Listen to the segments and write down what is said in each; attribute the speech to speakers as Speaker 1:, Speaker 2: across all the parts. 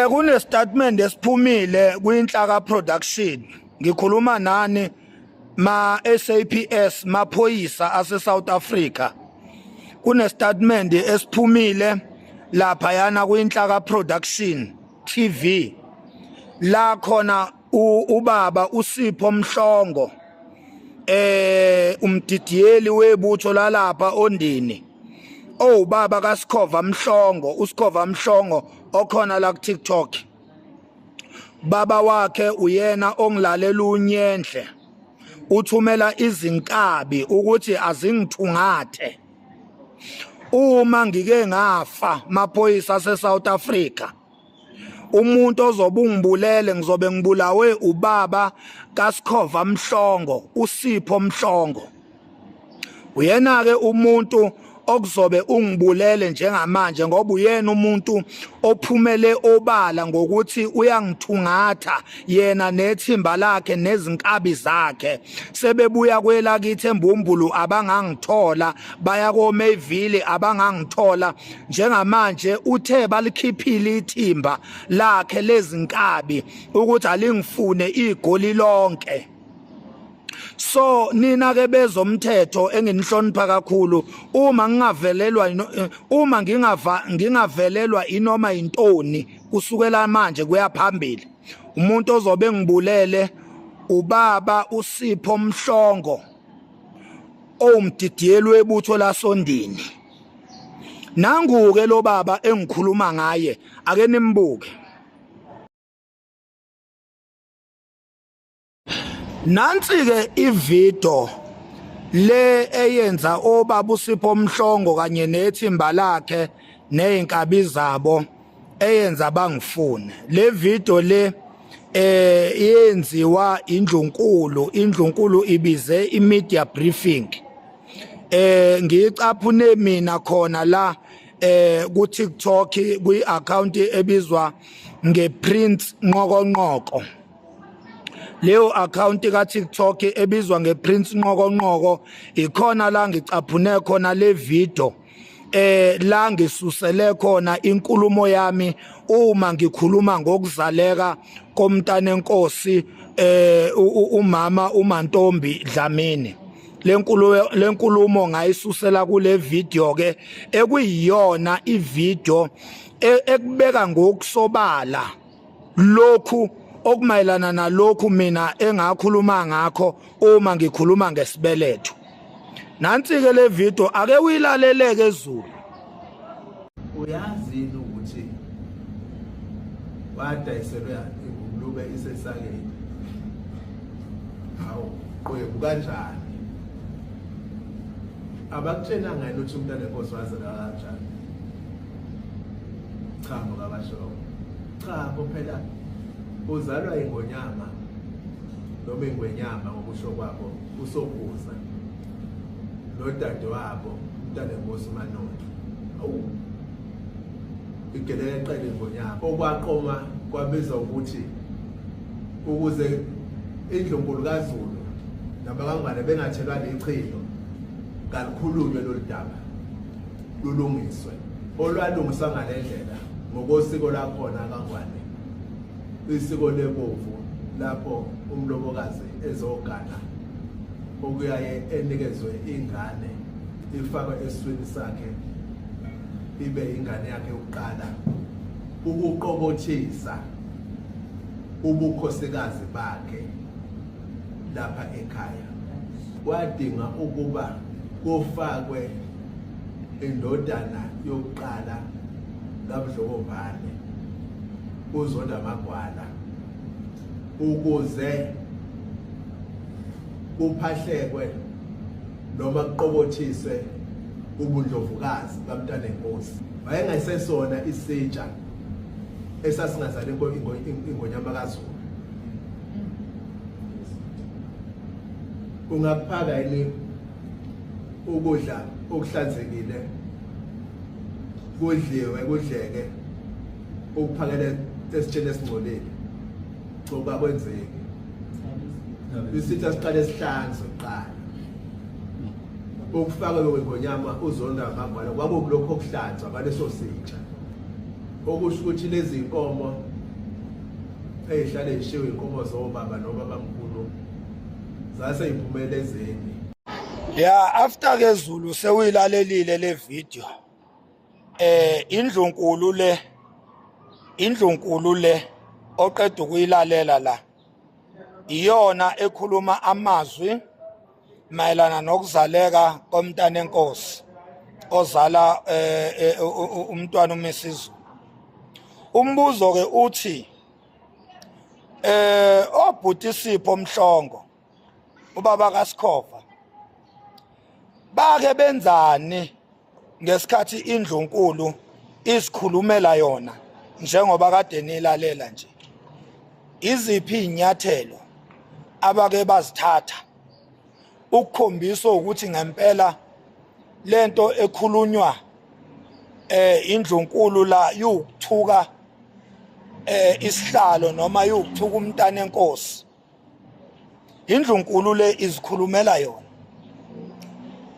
Speaker 1: Kune statement esiphumile kwinhlaka production. Ngikhuluma nani ma SAPS maphoyisa ase South Africa. Kune statement esiphumile lapha yana kwinhlaka production TV. La khona ubaba uSipho Mhlongo umdidiyeli webutho lalapha ondini. Baba kaSikhova Mhlongo, uSikhova Mhlongo okhona la ku TikTok. Baba wakhe uyena ongilalela unyenhle. Uthumela izinkabi ukuthi azingithungathe. Uma ngike ngafa maphoyisa ase South Africa. Umuntu ozobe ungibulele ngizobe ngibulawe ubaba kaSikhova Mhlongo, uSipho Mhlongo. Uyena ke umuntu okuzobe ungibulele njengamanje ngoba uyena umuntu ophumele obala ngokuthi uyangithungatha yena nethimba lakhe nezinkabi zakhe sebebuya kwelakithi eMbumbulu abangangithola baya koMayville abangangithola njengamanje uthe balikhiphile ithimba lakhe lezinkabi ukuthi alingifune igoli lonke. So nina ke bezomthetho enginihlonipha kakhulu uma ngingavelelwa inoma intoni kusukela manje kuya phambili umuntu ozobe ngibulele ubaba uSipho Mhlongo omdidiyeli webutho lasondini. Nangu ke lo baba engikhuluma ngaye ake nimbuke. Nansi ke ivideo le eyenza obaba uSipho Mhlongo kanye nethimba lakhe nezinkabi zabo eyenza bangifune. Le video le yenziwa indlunkulu ibize imedia briefing. Ngicaphune mina khona la ku TikTok kwi account ebizwa ngePrince Nqokonqoko. Leyo account ka TikTok ebizwa ngePrince Nqokonqoko ikhona la ngicaphune khona le video la ngisusele khona inkulumo yami uma ngikhuluma ngokuzaleka komntana enkosi umama uMantombi Dlamini. Le nkulumo ngayisusela kule video ke ekuyiyona ivideo ekubeka ngokusobala lokhu okumayelana nalokhu mina engakhuluma ngakho uma ngikhuluma ngesibeletho. Nansi ke le video ake uyilaleleke ezulu.
Speaker 2: Uyazi ukuthi wadayiselwa ingulube isesakeni. Hawu, kwebo kanjani? Abakutshena ngani ukuthi umntana enkosi wazela kanjani? Cha ngabasho. Cha phela uzalwa ingonyama noma ingwenyama ngokusho kwabo usokuza nodade wabo umntana enkosi uManonto. Awu igelele eqele ingonyama okwaqoma kwabiza ukuthi ukuze indlunkulu kaZulu nabangane bengathelwa lechilo kalukhulunywe loludaba lulungiswe olwalungiswa ngalendlela ngokosiko lakhona kaNgwane. Isiko lebovu lapho umlobokazi ezogana okuyaye enikezwe ingane ifakwe eswini sakhe ibe ingane yakhe yokuqala ukuqobothisa ubukhosikazi bakhe lapha ekhaya. Wadinga ukuba kufakwe indodana yokuqala kaMdlokombane uZonda Magwala ukuze kuphahlekwe noma kuqobothise ubundlovukazi kaMntana enkosi. Wayengayisesona isitsha esasingazale ingonyama kaZulu. Ungaphaka yini ukudla okuhlanzekile kudleke ukuphakela esitsheni esingcolile ngoba kwenzeki isitha siqale sihlanzwe kuqala ukufaka ngonyama uZonda Magwala kwakulokho okuhlanzwa ngaleso sitsha okusho ukuthi lezi inkomo ezihlale zishiwe inkomo zobaba nobabamkhulu zase iphumelezeni.
Speaker 1: Yeah, after ke Zulu sewilalelile le video. Indlunkulu le oqeda ukuyilalela la. Iyona ekhuluma amazwi mayelana nokuzaleka komntana enkosi ozala umntwana uMsizu. Umbuzo ke uthi obhuti Sipho Mhlongo ubaba kaSkhova bake benzani ngesikhathi indlunkulu isikhulumela yona njengoba kade nilalela nje. Iziphi inyathelo abake bazithatha ukukhombisa ukuthi ngempela lento ekhulunywa indlunkulu la yukuthuka isihlalo noma yukuthuka umntana enkosi. Indlunkulu le izikhulumela yona.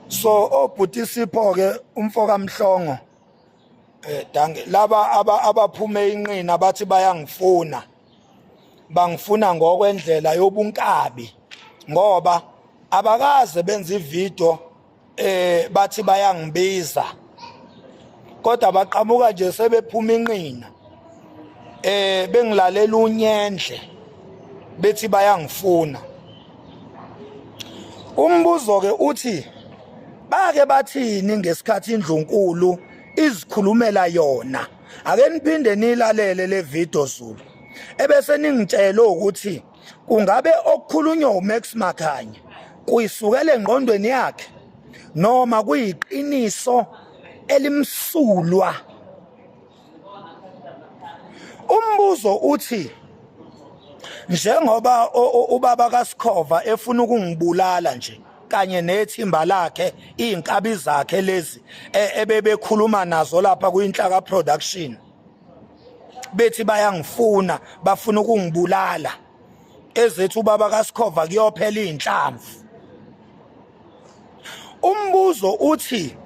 Speaker 1: So obhuti Sipho ke umfoka Mhlongo dange laba abaphume inqina bathi bayangifuna. Bangifuna ngokwendlela yobunkabi ngoba abakaze benza ivideo bathi bayangibiza kodwa baqhamuka nje sebephuma inqina bengilalela unyendle bethi bayangifuna. Umbuzo ke uthi bake bathini ngesikhathi indlunkulu izikhulumela yona. Ake niphinde nilalele le video Zulu ebese ningitshela ukuthi kungabe okukhulunywa uMax Makhanya kuyisukela engqondweni yakhe noma kuyiqiniso elimsulwa. Umbuzo uthi njengoba ubaba kaSkhova efuna ukungibulala nje kanye nethimba lakhe izinkabi zakhe lezi ebebekhuluma nazo lapha kuInhlaka Production bethi bayangifuna bafuna ukungibulala ezethu ubaba kaSkhova kuyophela inhlamvu. Umbuzo uthi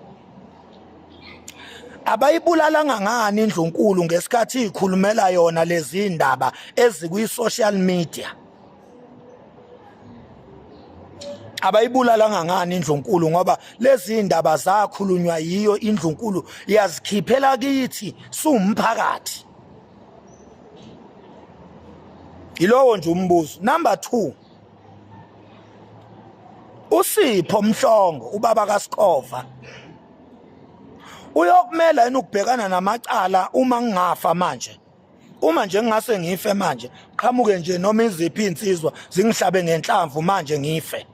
Speaker 1: abayibulalanga ngani indlunkulu ngesikhathi ikhulumela yona lezi indaba ezikwi-social media. Abayibulalanga ngani indlunkulu ngoba lezi indaba zakhulunywa yiyo indlunkulu yazikhiphela kithi sumphakathi. Ilowo nje umbuzo. Number 2, uSipho Mhlongo ubaba kaSkhova uyokumela yena ukubhekana namacala uma ngingafa manje. Uma nje ngase ngife manje qhamuke nje noma iziphi insizwa zingihlabe ngenhlamvu manje ngife.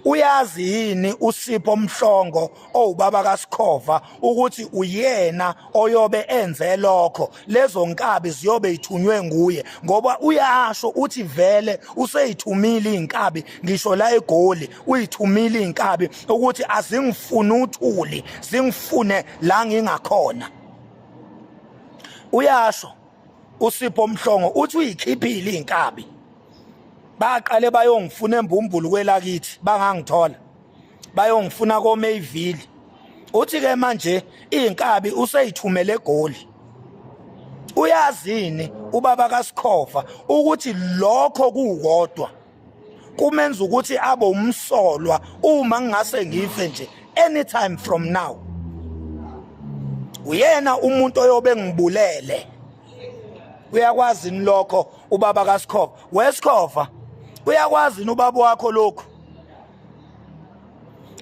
Speaker 1: Uyazi yini uSipho Mhlongo owubaba kaSkhova ukuthi uyena oyobe enze lokho lezo nkabi ziyobe ithunywe nguye ngoba uyasho uthi vele useyithumile inkabi ngisho la eGoli uyithumile inkabi ukuthi azingifuni uthuli zingifune la ngingakhona. Uyasho uSipho Mhlongo uthi uyikhiphile inkabi. Baqale bayongifuna embumbulu kwelakithi bangangithola bayongifuna koMayville. Uthi ke manje inkabi useyithumele eGoli. Uyazini ubaba kaSkhova ukuthi lokho kukodwa kumenza ukuthi abe umsolwa uma ngase ngife nje anytime from now. Uyena umuntu oyobe ngibulele. Uyakwazi lokho ubaba kaSkhova. WeSkhova uyakwazi ubaba wakho lokho.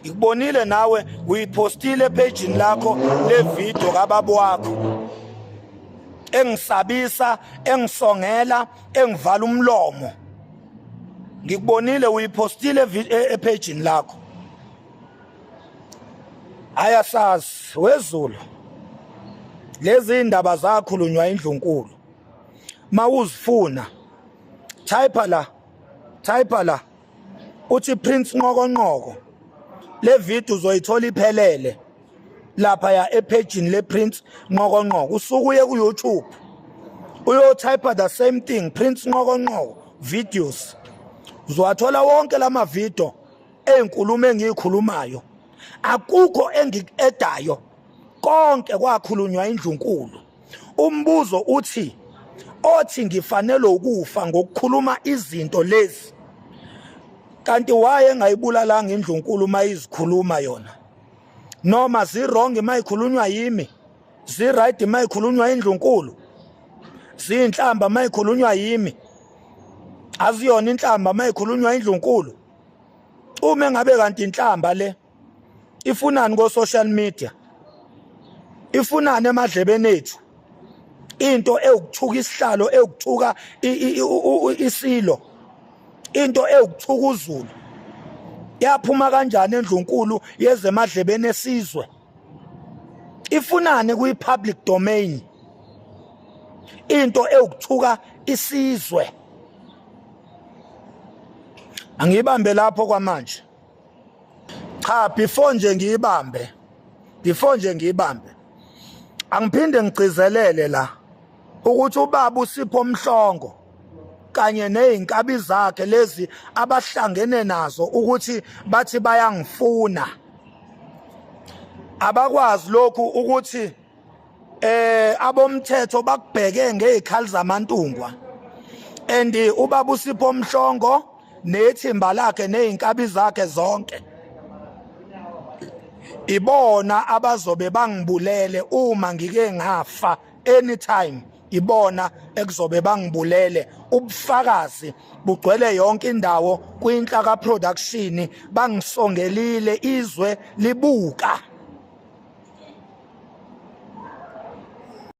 Speaker 1: Ikubonile nawe uyipostile page lakho le video kababa wakho. Engisabisa, engisongela, engivala umlomo. Ngikubonile uyipostile page lakho. Ayasazi weZulu. Lezi indaba zakhulunywa indlunkulu. Mawuzifuna type la uthi Prince Nqokonqoko. Le video uzoyithola iphelele lapha ya epage le Prince Nqokonqoko. Usuku uye ku YouTube uyo type the same thing Prince Nqokonqoko videos. Uzowathola wonke lama video ezinkulumo engikhulumayo. Akukho engikedayo. Konke kwakhulunywa indlunkulu. umbuzo uthi othi ngifanele ukufa ngokukhuluma izinto lezi kanti waye ngayibulalanga indlunkulu mayizikhuluma yona noma zirong mayikhulunywa yimi ziright mayikhulunywa indlunkulu zinhlamba mayikhulunywa yimi aziyona inhlamba mayikhulunywa indlunkulu uma ngabe kanti inhlamba le ifunani go social media ifunani emadlebeni ethu into ewukuthuka isihlalo ewukuthuka isilo into ewukuthuka uZulu yaphuma kanjani endlunkulu yezemadlebeni esizwe ifunani kwi public domain into ewukuthuka isizwe angibambe lapho kwamanje cha before nje ngiyibambe angiphinde ngigcizelele la ukuthi ubaba uSipho Mhlongo kanye nezinkabi zakhe lezi abahlangene nazo ukuthi bathi bayangifuna abakwazi lokhu ukuthi abomthetho bakubheke ngezikhali zamantungwa and ubaba uSipho Mhlongo nethimba lakhe nezinkabi zakhe zonke ibona abazobe bangibulele uma ngike ngafa anytime ibona ekuzobe bangibulele ubufakazi bugcwele yonke indawo kwinhlaka production bangisongelile izwe libuka